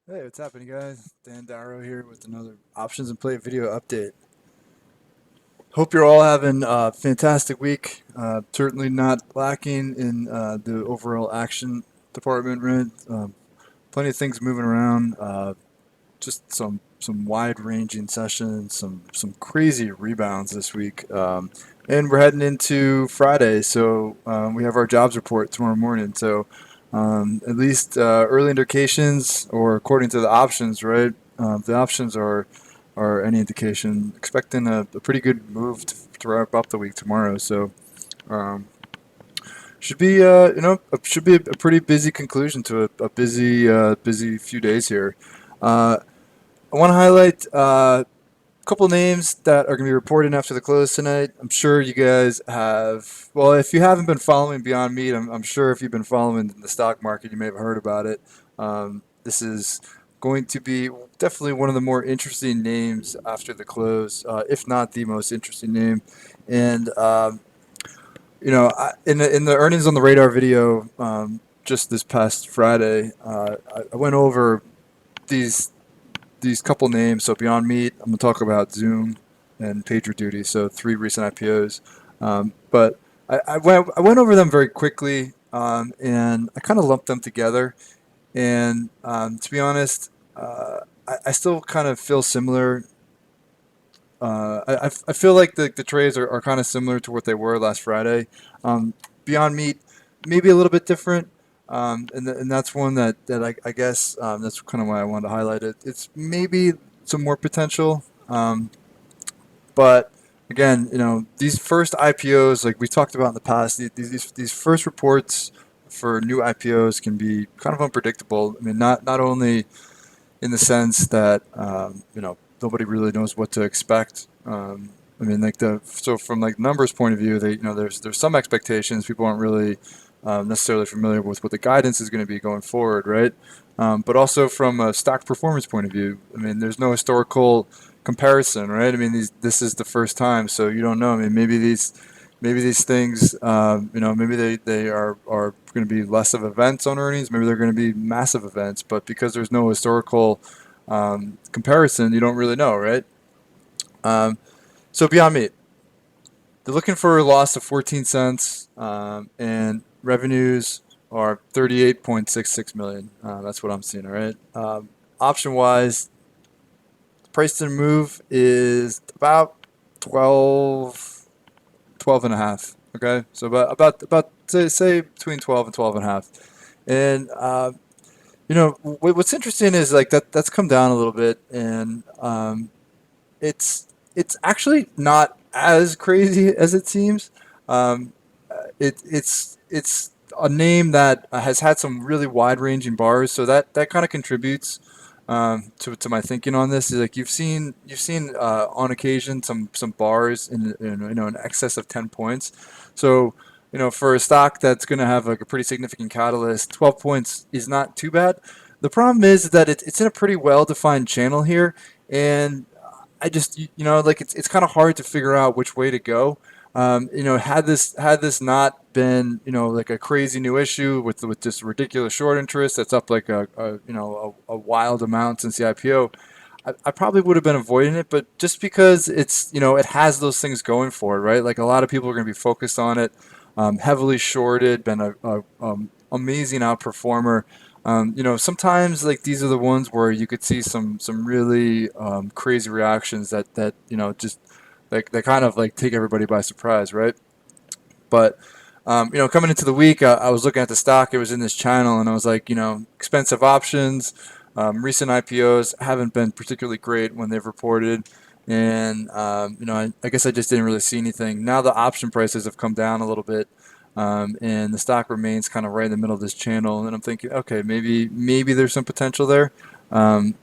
Hey, what's happening, guys? Dan Darrow here with another Options and Play video update. Hope you're all having a fantastic week. Certainly not lacking in the overall action department, right? Plenty of things moving around. Just some wide-ranging sessions, some crazy rebounds this week, and we're heading into Friday, so we have our jobs report tomorrow morning. So at least early indications, or according to the options, right? The options are any indication, expecting a pretty good move to wrap up the week tomorrow. So um, should be should be a pretty busy conclusion to a busy few days here. I want to highlight a couple names that are going to be reporting after the close tonight. I'm sure you guys have. Well, if you haven't been following Beyond Meat, I'm sure if you've been following the stock market, you may have heard about it. This is going to be definitely one of the more interesting names after the close, if not the most interesting name. And in the earnings on the radar video just this past Friday, I went over these these couple names. So Beyond Meat, I'm gonna talk about Zoom and PagerDuty. So three recent IPOs, but I went over them very quickly, and I kind of lumped them together. And to be honest, I still kind of feel similar. I feel like the trades are kind of similar to what they were last Friday. Beyond Meat, maybe a little bit different. And that's one that I guess that's kind of why I wanted to highlight it. It's maybe some more potential, but again, these first IPOs, like we talked about in the past, these first reports for new IPOs can be kind of unpredictable. I mean, not only in the sense that nobody really knows what to expect. I mean, so from like numbers point of view, there's some expectations. People aren't really necessarily familiar with what the guidance is going to be going forward, right? But also from a stock performance point of view, I mean, there's no historical comparison, right? I mean, this is the first time, so you don't know. I mean, maybe these things, maybe they are going to be less of events on earnings. Maybe they're going to be massive events, but because there's no historical comparison, you don't really know, right? Um, so Beyond Meat, they're looking for a loss of 14 cents, and revenues are 38.66 million. That's what I'm seeing, all right? Option wise, price to move is about 12, 12 and a half. Okay, so about say between 12 and 12 and a half. And what's interesting is like that's come down a little bit, and it's actually not as crazy as it seems. Um, it's a name that has had some really wide ranging bars, so that kind of contributes to my thinking on this. Is like you've seen on occasion some bars in excess of 10 points. So for a stock that's going to have like a pretty significant catalyst, 12 points is not too bad. The problem is that it's in a pretty well defined channel here, and I just like it's kind of hard to figure out which way to go. Had this not been like a crazy new issue with this ridiculous short interest that's up like a wild amount since the IPO, I probably would have been avoiding it. But just because it has those things going for it, right? Like a lot of people are going to be focused on it, heavily shorted, been a amazing outperformer. Sometimes like these are the ones where you could see some really crazy reactions that just like they kind of like take everybody by surprise, right? But coming into the week, I was looking at the stock. It was in this channel, and I was like, expensive options. Recent IPOs haven't been particularly great when they've reported, and I guess I just didn't really see anything. Now the option prices have come down a little bit, and the stock remains kind of right in the middle of this channel. And I'm thinking, okay, maybe there's some potential there.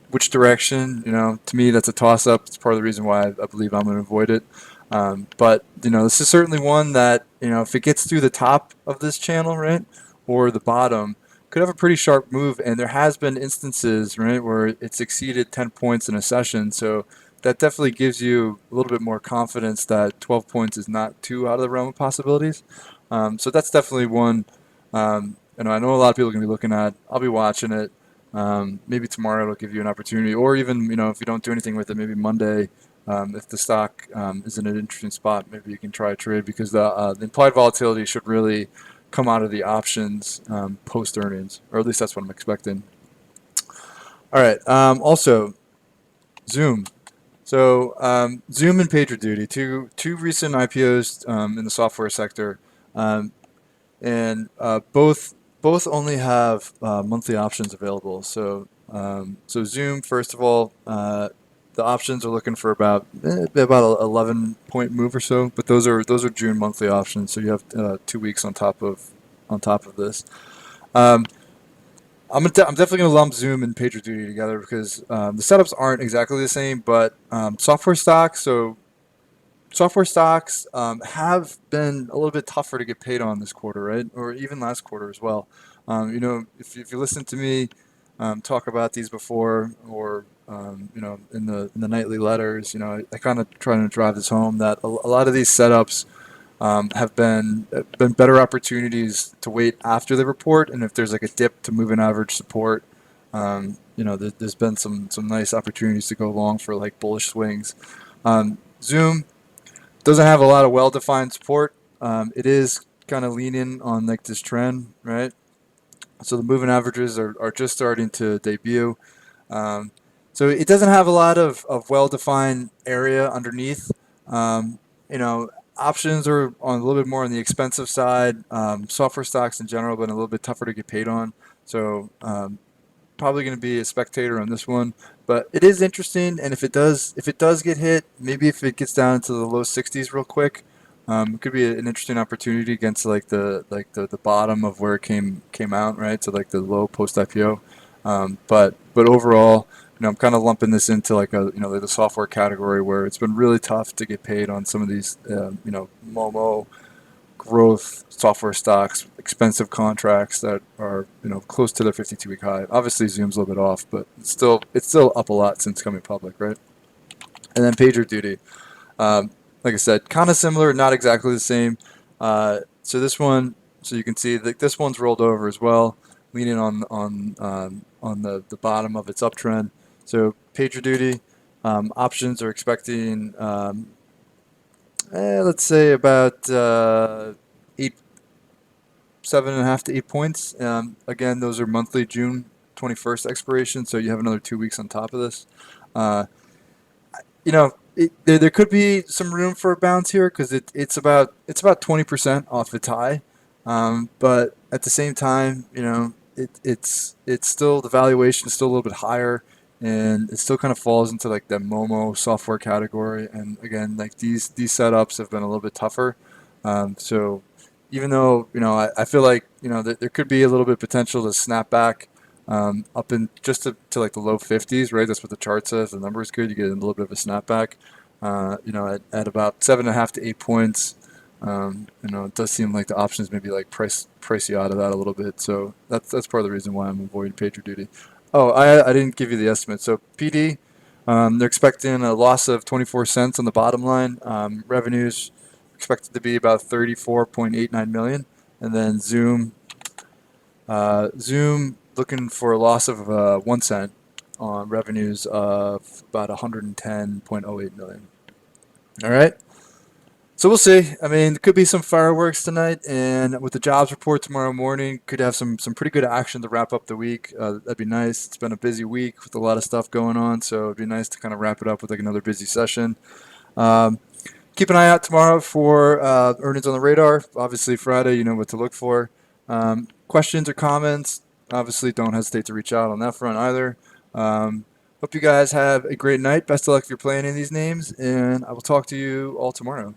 Which direction? To me, that's a toss up. It's part of the reason why I believe I'm going to avoid it. But this is certainly one that if it gets through the top of this channel, right, or the bottom, could have a pretty sharp move. And there has been instances, right, where it's exceeded 10 points in a session. So that definitely gives you a little bit more confidence that 12 points is not too out of the realm of possibilities. So that's definitely one. I know a lot of people are going to be looking at. I'll be watching it. Maybe tomorrow it'll give you an opportunity, or even if you don't do anything with it, maybe Monday, if the stock is in an interesting spot, maybe you can try a trade because the implied volatility should really come out of the options post earnings, or at least that's what I'm expecting. All right. Also, Zoom. So Zoom and PagerDuty, two recent IPOs in the software sector, um, and both only have monthly options available. So Zoom, first of all, the options are looking for about a 11 point move or so, but those are June monthly options. So you have 2 weeks on top of this. Um, I'm definitely going to lump Zoom and PagerDuty together because the setups aren't exactly the same, but software stocks have been a little bit tougher to get paid on this quarter, right? Or even last quarter as well. If you listen to me talk about these before, or in the nightly letters, I kind of trying to drive this home that a lot of these setups have been better opportunities to wait after the report, and if there's like a dip to move in average support, there's been some nice opportunities to go long for like bullish swings. Zoom doesn't have a lot of well-defined support. It is kind of leaning on like this trend, right? So the moving averages are just starting to debut. Um, so it doesn't have a lot of well-defined area underneath. Um, you know, Options are on a little bit more on the expensive side. Software stocks in general have been a little bit tougher to get paid on. So probably going to be a spectator on this one, but it is interesting. And if it does get hit, maybe if it gets down into the low 60s real quick, it could be an interesting opportunity against like the bottom of where it came out, right? So like the low post IPO. But overall, I'm kind of lumping this into like the software category where it's been really tough to get paid on some of these Momo growth software stocks, expensive contracts that are close to their 52-week high. Obviously, Zoom's a little bit off, but it's still up a lot since coming public, right? And then PagerDuty, like I said, kind of similar, not exactly the same. So this one, so you can see that this one's rolled over as well, leaning on the bottom of its uptrend. So PagerDuty options are expecting let's say about 7.5 to 8 points. Again, those are monthly June 21st expiration, so you have another 2 weeks on top of this. Uh, there could be some room for a bounce here because it's about 20% off the high, but at the same time, it's still the valuation is still a little bit higher, and it still kind of falls into like the Momo software category. And again, like these setups have been a little bit tougher. So even though I feel like that there could be a little bit of potential to snap back up in just to like the low 50s, right? That's what the chart says. The number is good. You get a little bit of a snapback. At about 7.5 to 8 points. It does seem like the options maybe like pricey out of that a little bit. So that's part of the reason why I'm avoiding PagerDuty. Oh, I didn't give you the estimate. So PD, they're expecting a loss of 24 cents on the bottom line. Revenues expected to be about 34.89 million, and then Zoom looking for a loss of 1 cent on revenues of about 110.08 million. All right. So we'll see. I mean, there could be some fireworks tonight, and with the jobs report tomorrow morning, could have some pretty good action to wrap up the week. That'd be nice. It's been a busy week with a lot of stuff going on, so it'd be nice to kind of wrap it up with like another busy session. Um, Keep an eye out tomorrow for earnings on the radar. Obviously, Friday, you know what to look for. Questions or comments, obviously, don't hesitate to reach out on that front either. Hope you guys have a great night. Best of luck if you're playing in these names, and I will talk to you all tomorrow.